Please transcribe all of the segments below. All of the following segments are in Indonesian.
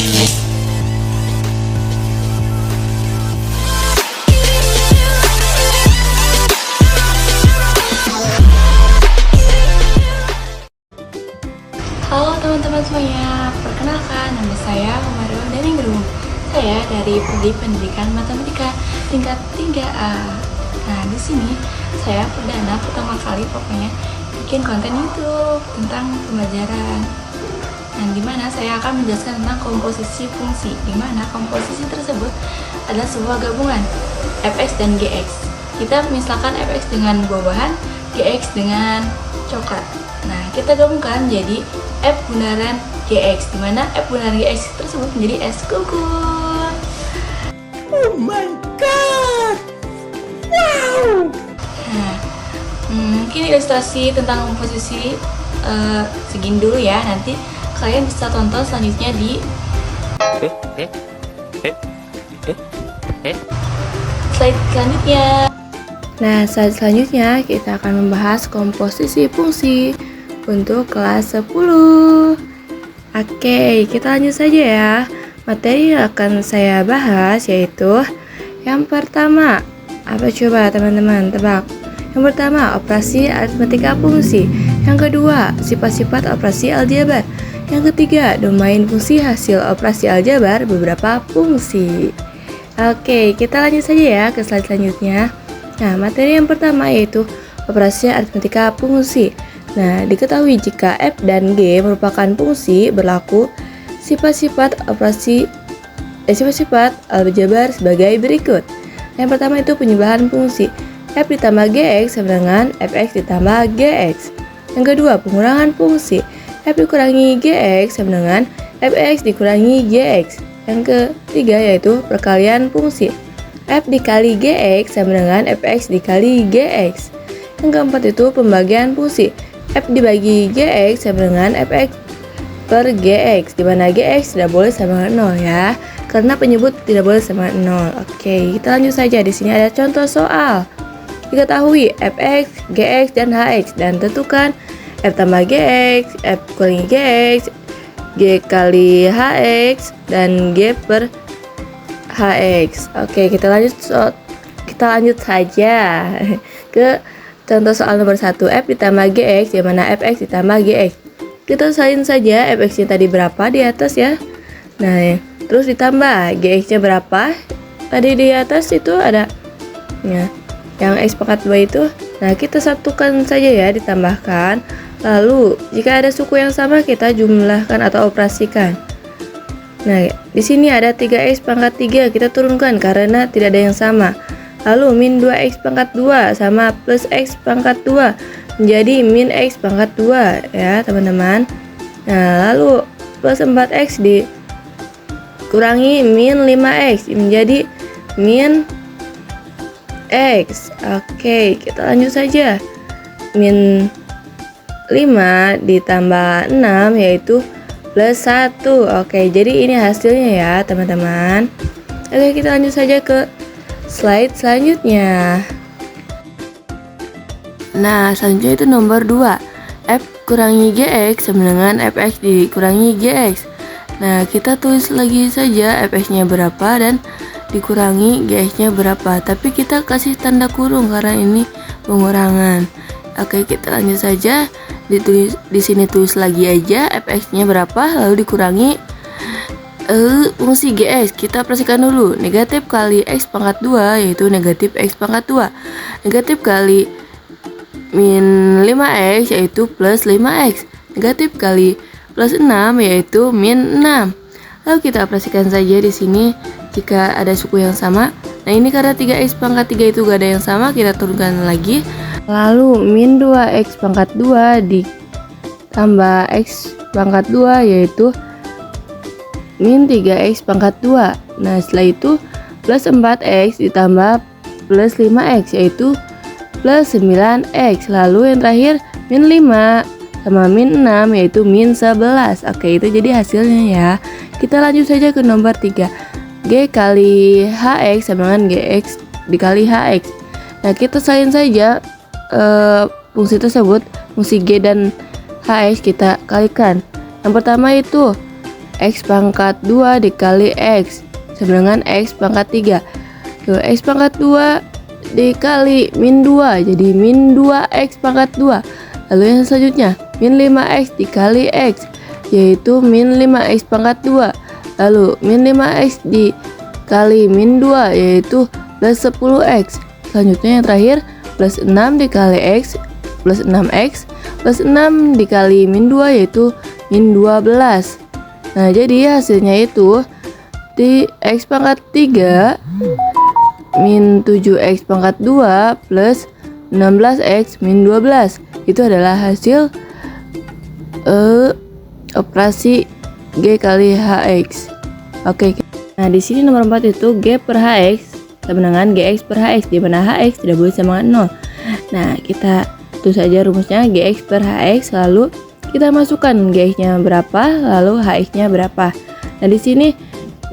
Halo teman-teman semuanya, perkenalkan nama saya Mario Daningrum. Saya dari Prodi Pendidikan Matematika tingkat 3A. Nah, di sini saya pertama kali pokoknya bikin konten YouTube tentang pembelajaran. Nah, di mana saya akan menjelaskan tentang komposisi fungsi, di mana komposisi tersebut adalah sebuah gabungan fx dan gx. Kita misalkan fx dengan buah-buahan, gx dengan coklat. Nah, kita gabungkan jadi F bundaran GX, di mana F bundaran GX tersebut menjadi es kukur. Oh my god! Wow! Nah, mungkin ilustrasi tentang komposisi segini dulu ya. Nanti kalian bisa tonton selanjutnya di slide selanjutnya. Nah, slide selanjutnya kita akan membahas komposisi fungsi untuk kelas 10. Oke, kita lanjut saja ya. Materi yang akan saya bahas yaitu yang pertama, apa coba teman-teman tebak? Yang pertama, operasi aritmatika fungsi. Yang kedua, sifat-sifat operasi aljabar. Yang ketiga, domain fungsi hasil operasi aljabar beberapa fungsi. Oke, kita lanjut saja ya ke slide selanjutnya. Nah, materi yang pertama yaitu operasi aritmatika fungsi. Nah, diketahui jika F dan G merupakan fungsi, berlaku sifat-sifat aljabar sebagai berikut. Yang pertama itu penyebelahan fungsi. F ditambah Gx sama dengan Fx ditambah Gx. Yang kedua, pengurangan fungsi. F dikurangi Gx sama dengan Fx dikurangi Gx. Yang ketiga yaitu perkalian fungsi. F dikali Gx sama dengan Fx dikali Gx. Yang keempat itu pembagian fungsi. F dibagi Gx sama dengan Fx per Gx, di mana Gx tidak boleh sama dengan 0 ya, karena penyebut tidak boleh sama 0. Oke, kita lanjut saja. Di sini ada contoh soal. Diketahui Fx, Gx, dan Hx, dan tentukan F tambah Gx, F kurangi Gx, G kali Hx, dan G per Hx. Oke, kita lanjut saja ke contoh soal nomor 1. F ditambah Gx, di mana Fx ditambah Gx. Kita salin saja Fx-nya tadi berapa di atas ya. Nah, terus ditambah Gx-nya berapa. Tadi di atas itu ada ya, yang X pangkat 2 itu. Nah, kita satukan saja ya, ditambahkan. Lalu, jika ada suku yang sama, kita jumlahkan atau operasikan. Nah, di sini ada 3x pangkat 3, kita turunkan karena tidak ada yang sama. Lalu min 2x pangkat 2 sama plus x pangkat 2 menjadi min x pangkat 2 ya teman-teman. Nah, lalu plus 4x dikurangi min 5x menjadi min x. Oke, kita lanjut saja. Min 5 ditambah 6 yaitu plus 1. Oke, jadi ini hasilnya ya teman-teman. Oke, kita lanjut saja ke slide selanjutnya. Nah, selanjutnya itu nomor 2. F kurangi Gx sama dengan Fx dikurangi Gx. Nah, kita tulis lagi saja Fx-nya berapa dan dikurangi Gx-nya berapa. Tapi kita kasih tanda kurung karena ini pengurangan. Oke, kita lanjut saja. Di sini tulis lagi aja Fx-nya berapa lalu dikurangi fungsi Gx. Kita perhatikan dulu, negatif kali x pangkat 2 yaitu negatif x pangkat 2. Negatif kali min 5x yaitu plus 5x. Negatif kali plus 6 yaitu min 6. Lalu kita operasikan saja di sini jika ada suku yang sama. Nah, ini karena 3x pangkat 3 itu gak ada yang sama, kita turunkan lagi. Lalu min 2x pangkat 2 ditambah x pangkat 2 yaitu min 3x pangkat 2. Nah, setelah itu plus 4x ditambah plus 5x yaitu plus 9x. Lalu yang terakhir min 5 sama min 6 yaitu min 11. Oke, itu jadi hasilnya ya. Kita lanjut saja ke nomor 3. G kali Hx sama dengan Gx dikali Hx. Nah, kita salin saja fungsi tersebut, fungsi G dan Hx kita kalikan. Yang pertama itu X pangkat 2 dikali X sama dengan X pangkat 3. Tuh, X pangkat 2 dikali min 2 jadi min 2X pangkat 2. Lalu yang selanjutnya min 5X dikali X yaitu min 5X pangkat 2. Lalu min 5X dikali min 2 yaitu plus 10X. Selanjutnya yang terakhir plus 6 dikali X plus 6X plus 6 dikali min 2 yaitu min 12. Nah, jadi hasilnya itu di X pangkat 3 min 7X pangkat 2 plus 16X min 12. Itu adalah hasil operasi G kali HX. Oke. Nah, di sini nomor 4 itu G per HX sama dengan GX per HX, di mana HX tidak boleh sama dengan 0. Nah, kita tulis saja rumusnya GX per HX, lalu kita masukkan GX-nya berapa, lalu HX-nya berapa. Nah, di sini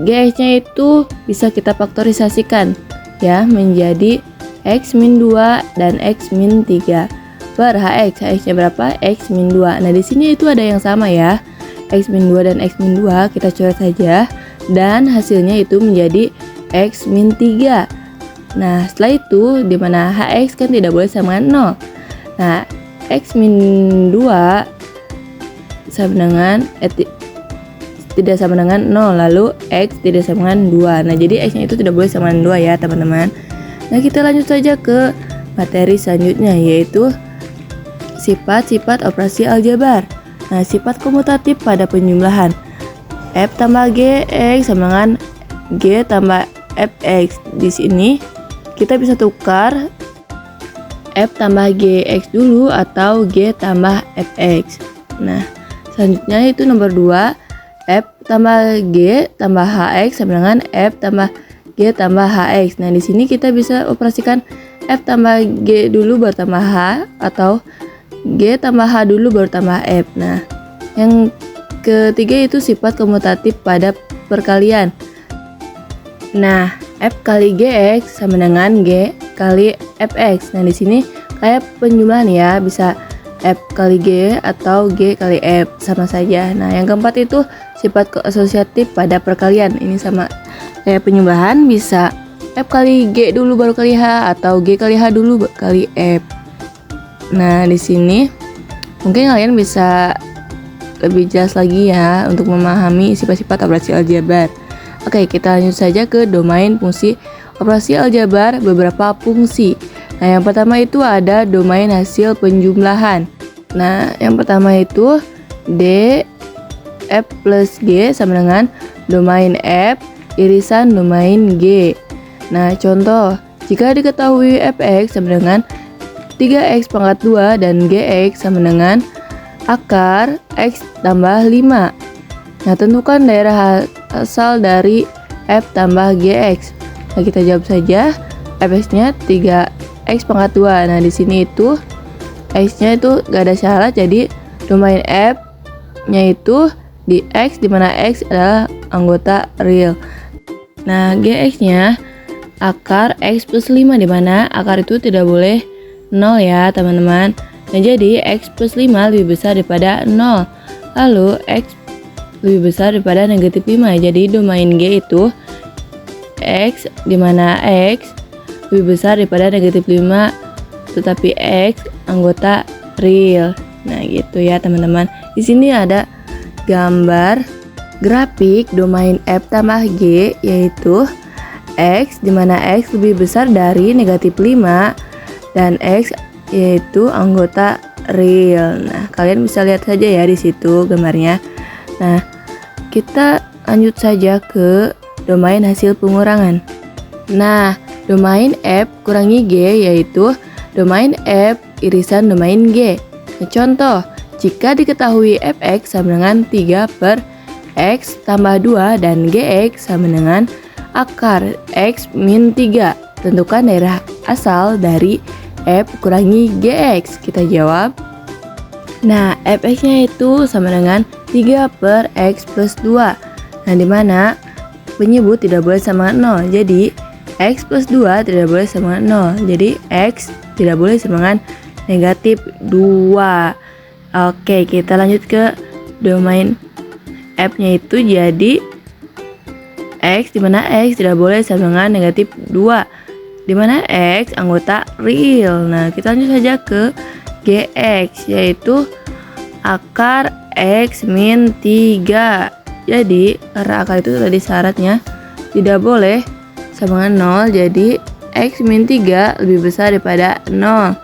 GX-nya itu bisa kita faktorisasikan ya menjadi X min 2 dan X min 3 per HX. HX-nya berapa? X min 2. Nah, di sini itu ada yang sama ya. X min 2 dan X min 2 kita coret saja dan hasilnya itu menjadi X min 3. Nah, setelah itu di mana HX kan tidak boleh sama dengan 0. Nah, X min 2 sama dengan tidak sama dengan 0, lalu X tidak sama dengan 2. Nah, jadi X nya itu tidak boleh sama dengan 2 ya teman-teman. Nah, kita lanjut saja ke materi selanjutnya yaitu sifat-sifat operasi aljabar. Nah, sifat komutatif pada penjumlahan F tambah GX sama dengan G tambah Fx. Di sini kita bisa tukar F tambah GX dulu atau G tambah Fx. Nah, selanjutnya itu nomor 2 F tambah G tambah HX sama dengan F tambah G tambah HX. Nah, di sini kita bisa operasikan F tambah G dulu baru tambah H atau G tambah H dulu baru tambah F. Nah, yang ketiga itu sifat komutatif pada perkalian. Nah, F kali GX sama dengan G kali Fx. Nah, di sini kayak penjumlahan ya, bisa F kali G atau G kali F, sama saja. Nah, yang keempat itu sifat asosiatif pada perkalian. Ini sama kayak penjumlahan, bisa F kali G dulu baru kali H atau G kali H dulu kali F. Nah, di sini mungkin kalian bisa lebih jelas lagi ya untuk memahami sifat-sifat operasi aljabar. Oke, kita lanjut saja ke domain fungsi operasi aljabar beberapa fungsi. Nah, yang pertama itu ada domain hasil penjumlahan. Nah, yang pertama itu D F plus G sama dengan domain F irisan domain G. Nah, contoh, jika diketahui Fx sama dengan 3x pangkat 2 dan Gx sama dengan akar X tambah 5. Nah, tentukan daerah asal dari F tambah Gx. Nah, kita jawab saja. Fx-nya 3x pangkat 2. Nah, di sini itu X-nya itu gak ada syarat, jadi domain F-nya itu di X, di mana X adalah anggota real. Nah, Gx-nya akar X plus 5, di mana akar itu tidak boleh 0 ya, teman-teman. Nah, jadi X plus 5 lebih besar daripada 0. Lalu X lebih besar daripada negatif 5. Jadi domain G itu X, di mana X lebih besar daripada negatif 5, tetapi X anggota real. Nah, gitu ya, teman-teman. Di sini ada gambar grafik domain F tambah G, yaitu X, di mana X lebih besar dari negatif 5 dan X yaitu anggota real. Nah, kalian bisa lihat saja ya di situ gambarnya. Nah, kita lanjut saja ke domain hasil pengurangan. Nah, domain F kurangi G yaitu domain F irisan domain G. Nah, contoh, jika diketahui Fx sama dengan 3 per X tambah 2 dan Gx sama dengan akar X min 3. Tentukan daerah asal dari F kurangi Gx. Kita jawab. Nah, Fx-nya itu sama dengan 3 per X plus 2. Nah, dimana penyebut tidak boleh sama 0. Jadi, X plus 2 tidak boleh sama 0. Jadi, X tidak boleh sama dengan negatif 2. Oke, kita lanjut ke domain F-nya itu jadi X, dimana X tidak boleh sama dengan negatif 2, dimana X anggota real. Nah, kita lanjut saja ke GX, yaitu akar X min 3. Jadi, karena akar itu tadi syaratnya tidak boleh sama dengan 0, jadi X min 3 lebih besar daripada 0.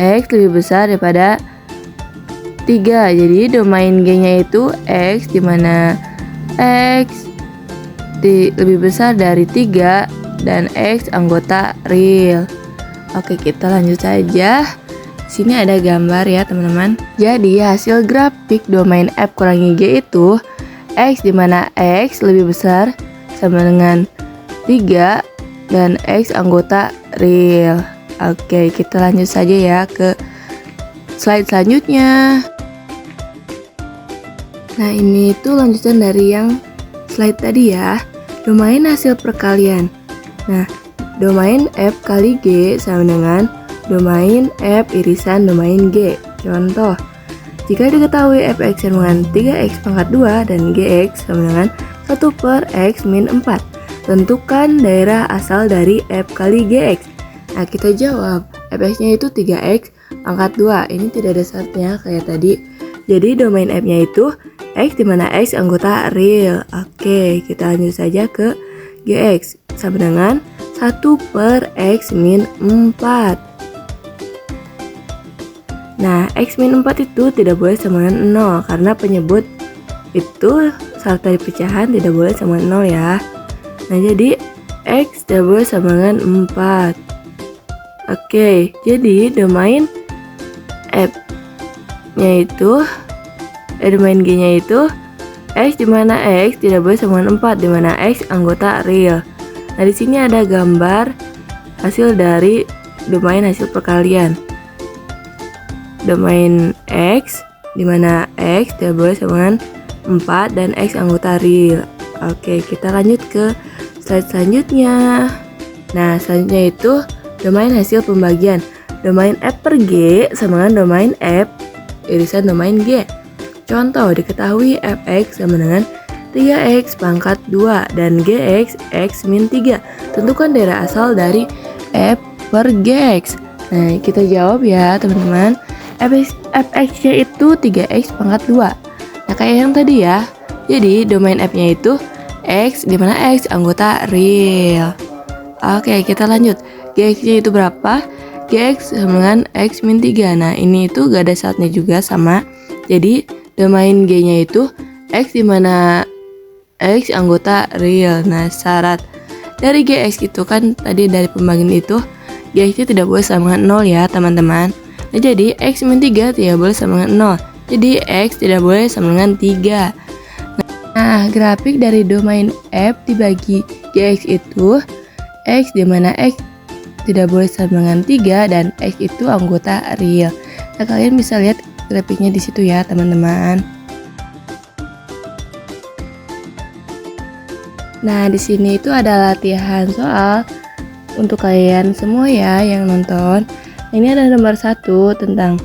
X lebih besar daripada 3, jadi domain G-nya itu X, dimana X lebih besar dari 3 dan X anggota real. Oke, kita lanjut saja. Sini ada gambar ya teman-teman. Jadi hasil grafik domain F kurangi G itu X, dimana X lebih besar sama dengan 3 dan X anggota real. Oke, kita lanjut saja ya ke slide selanjutnya. Nah, ini itu lanjutan dari yang slide tadi ya. Domain hasil perkalian. Nah, domain F kali G sama dengan domain F irisan domain G. Contoh, jika diketahui fx sama dengan 3x pangkat 2 dan gx sama dengan 1 per x min 4, tentukan daerah asal dari f kali gx. Nah, kita jawab, fx-nya itu 3x pangkat 2. Ini tidak ada syaratnya kayak tadi. Jadi domain f-nya itu x, dimana x anggota real. Oke, kita lanjut saja ke gx sama dengan 1 per x min 4. Nah, x min 4 itu tidak boleh sama dengan 0 karena penyebut itu syarat dari pecahan tidak boleh sama dengan 0 ya. Nah, jadi x tidak boleh sama dengan 4. Oke, jadi domain f-nya itu domain g-nya itu x, dimana x tidak boleh sama dengan 4, dimana x anggota real. Nah, di sini ada gambar hasil dari domain hasil perkalian. Domain x, dimana x tidak boleh sama dengan 4 dan x anggota real. Oke, kita lanjut ke slide selanjutnya. Nah, selanjutnya itu domain hasil pembagian. Domain f per g sama dengan domain f irisan domain g. Contoh, diketahui fx sama dengan 3x pangkat 2 dan gx x min 3. Tentukan daerah asal dari f per gx. Nah, kita jawab ya teman-teman. fx-nya itu 3x pangkat 2. Nah, kayak yang tadi ya. Jadi domain f-nya itu x, dimana x anggota real. Oke, kita lanjut. Gx-nya itu berapa? Gx sama dengan x min 3. Nah, ini itu gak ada syaratnya juga sama. Jadi domain g-nya itu x, dimana x anggota real. Nah, syarat dari gx itu kan tadi dari pembagian itu gx-nya tidak boleh sama dengan 0 ya teman-teman. Nah, jadi x min 3 tidak boleh sama dengan 0. Jadi x tidak boleh sama dengan 3. Nah, grafik dari domain f dibagi gx itu x, dimana x tidak boleh sama dengan 3 dan x itu anggota real. Nah, kalian bisa lihat grafiknya di situ ya teman-teman. Nah, di sini itu ada latihan soal untuk kalian semua ya yang nonton. Ini ada nomor 1 tentang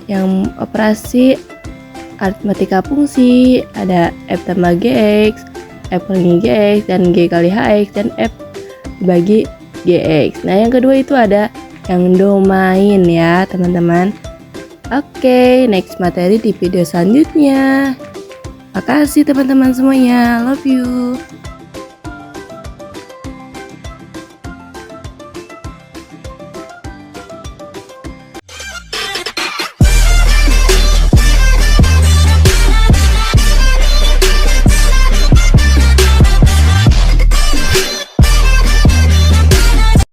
yang operasi aritmatika fungsi, ada f tambah gx, f kurangi gx, dan g kali hx, dan f dibagi gx. Nah, yang kedua itu ada yang domain ya teman-teman. Oke, next materi di video selanjutnya. Makasih teman-teman semuanya, love you.